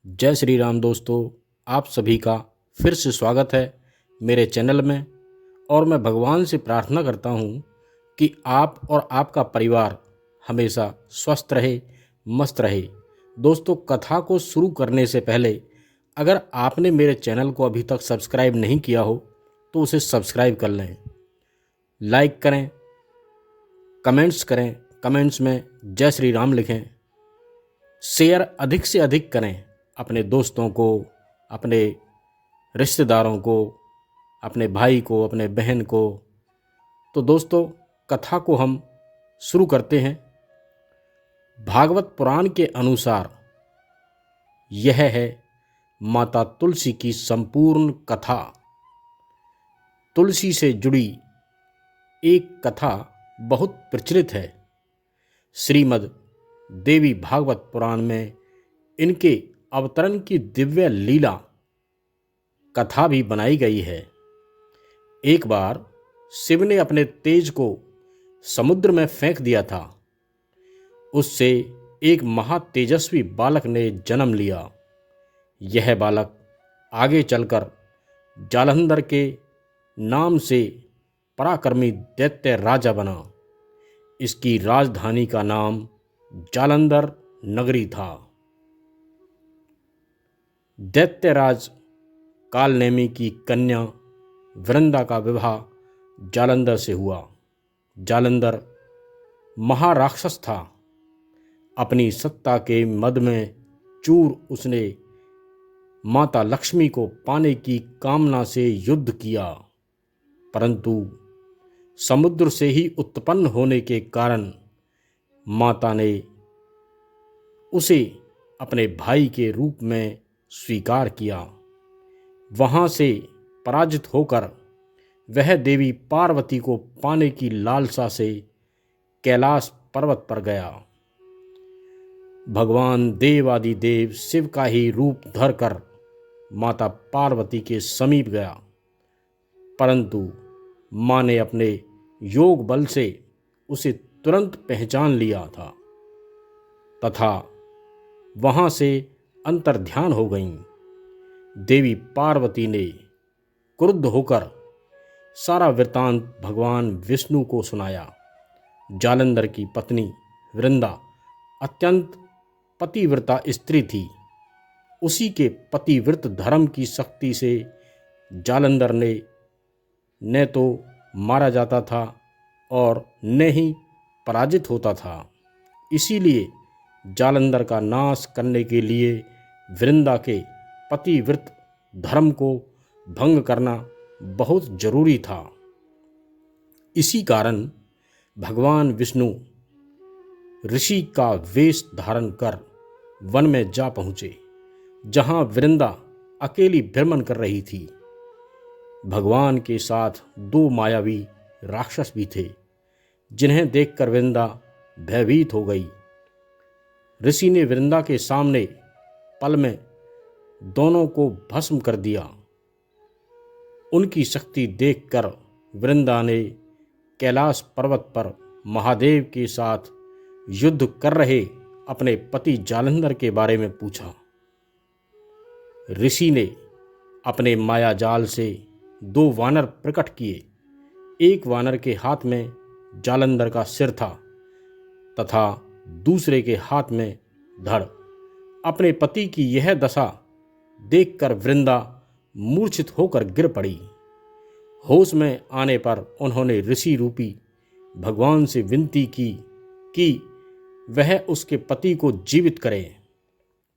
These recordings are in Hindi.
जय श्री राम दोस्तों, आप सभी का फिर से स्वागत है मेरे चैनल में। और मैं भगवान से प्रार्थना करता हूँ कि आप और आपका परिवार हमेशा स्वस्थ रहे, मस्त रहे। दोस्तों, कथा को शुरू करने से पहले अगर आपने मेरे चैनल को अभी तक सब्सक्राइब नहीं किया हो तो उसे सब्सक्राइब कर लें, लाइक करें, कमेंट्स करें, कमेंट्स में जय श्री राम लिखें, शेयर अधिक से अधिक करें अपने दोस्तों को, अपने रिश्तेदारों को, अपने भाई को, अपने बहन को। तो दोस्तों, कथा को हम शुरू करते हैं। भागवत पुराण के अनुसार यह है माता तुलसी की संपूर्ण कथा। तुलसी से जुड़ी एक कथा बहुत प्रचलित है। श्रीमद् देवी भागवत पुराण में इनके अवतरण की दिव्य लीला कथा भी बनाई गई है। एक बार शिव ने अपने तेज को समुद्र में फेंक दिया था। उससे एक महातेजस्वी बालक ने जन्म लिया। यह बालक आगे चलकर जालंधर के नाम से पराक्रमी दैत्य राजा बना। इसकी राजधानी का नाम जालंधर नगरी था। दैत्यराज कालनेमी की कन्या वृंदा का विवाह जालंधर से हुआ। जालंधर महाराक्षस था। अपनी सत्ता के मद में चूर उसने माता लक्ष्मी को पाने की कामना से युद्ध किया, परंतु समुद्र से ही उत्पन्न होने के कारण माता ने उसे अपने भाई के रूप में स्वीकार किया। वहाँ से पराजित होकर वह देवी पार्वती को पाने की लालसा से कैलाश पर्वत पर गया। भगवान देवादिदेव शिव का ही रूप धरकर माता पार्वती के समीप गया, परंतु माँ ने अपने योग बल से उसे तुरंत पहचान लिया था तथा वहाँ से अंतर्ध्यान हो गईं। देवी पार्वती ने क्रुद्ध होकर सारा वृतांत भगवान विष्णु को सुनाया। जालंधर की पत्नी वृंदा अत्यंत पतिव्रता स्त्री थी। उसी के पतिव्रत धर्म की शक्ति से जालंधर ने न तो मारा जाता था और न ही पराजित होता था। इसीलिए जालंधर का नाश करने के लिए वृंदा के पतिव्रत धर्म को भंग करना बहुत जरूरी था। इसी कारण भगवान विष्णु ऋषि का वेश धारण कर वन में जा पहुँचे, जहाँ वृंदा अकेली भ्रमण कर रही थी। भगवान के साथ दो मायावी राक्षस भी थे, जिन्हें देखकर वृंदा भयभीत हो गई। ऋषि ने वृंदा के सामने पल में दोनों को भस्म कर दिया। उनकी शक्ति देखकर वृंदा ने कैलाश पर्वत पर महादेव के साथ युद्ध कर रहे अपने पति जालंधर के बारे में पूछा। ऋषि ने अपने माया जाल से दो वानर प्रकट किए। एक वानर के हाथ में जालंधर का सिर था तथा दूसरे के हाथ में धड़। अपने पति की यह दशा देखकर वृंदा मूर्छित होकर गिर पड़ी। होश में आने पर उन्होंने ऋषि रूपी भगवान से विनती की कि वह उसके पति को जीवित करे।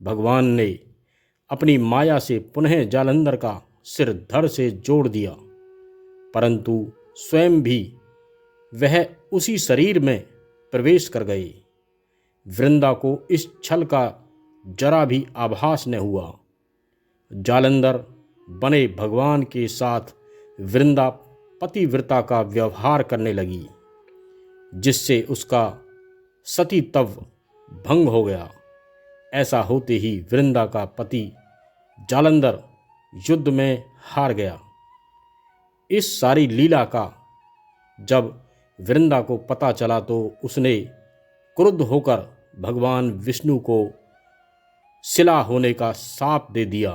भगवान ने अपनी माया से पुनः जालंधर का सिर धड़ से जोड़ दिया, परंतु स्वयं भी वह उसी शरीर में प्रवेश कर गए। वृंदा को इस छल का जरा भी आभास न हुआ। जालंधर बने भगवान के साथ वृंदा पतिव्रता का व्यवहार करने लगी, जिससे उसका सतीत्व भंग हो गया। ऐसा होते ही वृंदा का पति जालंधर युद्ध में हार गया। इस सारी लीला का जब वृंदा को पता चला तो उसने क्रुद्ध होकर भगवान विष्णु को शिला होने का शाप दे दिया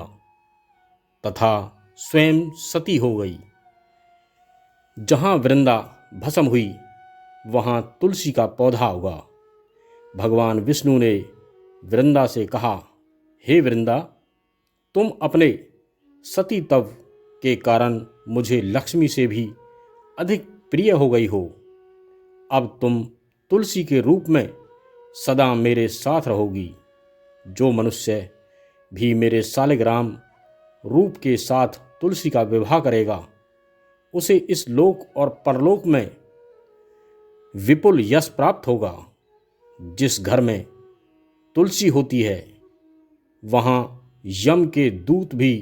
तथा स्वयं सती हो गई। जहाँ वृंदा भस्म हुई वहाँ तुलसी का पौधा उगा। भगवान विष्णु ने वृंदा से कहा, हे वृंदा, तुम अपने सती तव के कारण मुझे लक्ष्मी से भी अधिक प्रिय हो गई हो। अब तुम तुलसी के रूप में सदा मेरे साथ रहोगी। जो मनुष्य भी मेरे शालिग्राम रूप के साथ तुलसी का विवाह करेगा उसे इस लोक और परलोक में विपुल यश प्राप्त होगा। जिस घर में तुलसी होती है वहाँ यम के दूत भी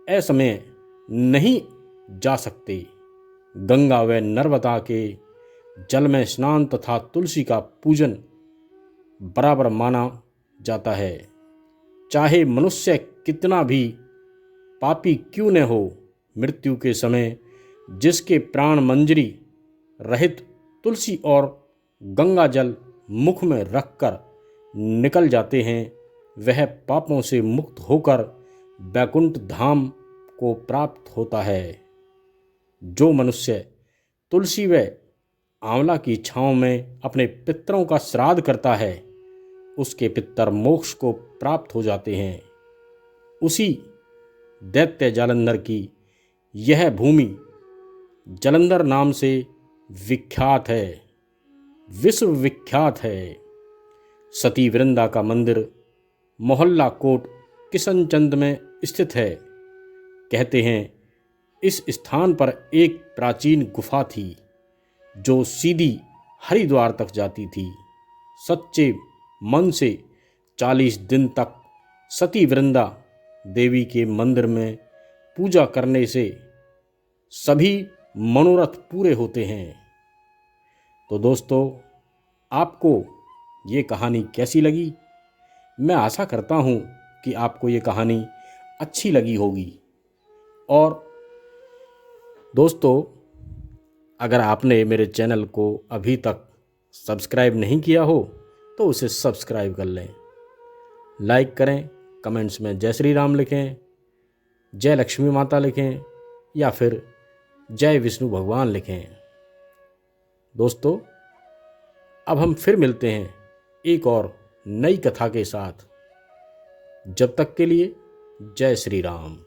असमय नहीं जा सकते। गंगा व नर्मदा के जल में स्नान तथा तुलसी का पूजन बराबर माना जाता है। चाहे मनुष्य कितना भी पापी क्यों न हो, मृत्यु के समय जिसके प्राण मंजरी रहित तुलसी और गंगा जल मुख में रखकर निकल जाते हैं, वह पापों से मुक्त होकर वैकुंठ धाम को प्राप्त होता है। जो मनुष्य तुलसी व आंवला की छांव में अपने पितरों का श्राद्ध करता है उसके पितर मोक्ष को प्राप्त हो जाते हैं। उसी दैत्य जालंधर की यह भूमि जालंधर नाम से विख्यात है, विश्व विख्यात है। सती वृंदा का मंदिर मोहल्ला कोट किशनचंद में स्थित है। कहते हैं इस स्थान पर एक प्राचीन गुफा थी जो सीधी हरिद्वार तक जाती थी। सच्चे मन से 40 दिन तक सती वृंदा देवी के मंदिर में पूजा करने से सभी मनोरथ पूरे होते हैं। तो दोस्तों, आपको ये कहानी कैसी लगी? मैं आशा करता हूँ कि आपको ये कहानी अच्छी लगी होगी। और दोस्तों, अगर आपने मेरे चैनल को अभी तक सब्सक्राइब नहीं किया हो तो उसे सब्सक्राइब कर लें, लाइक करें, कमेंट्स में जय श्री राम लिखें, जय लक्ष्मी माता लिखें या फिर जय विष्णु भगवान लिखें। दोस्तों, अब हम फिर मिलते हैं एक और नई कथा के साथ। जब तक के लिए जय श्री राम।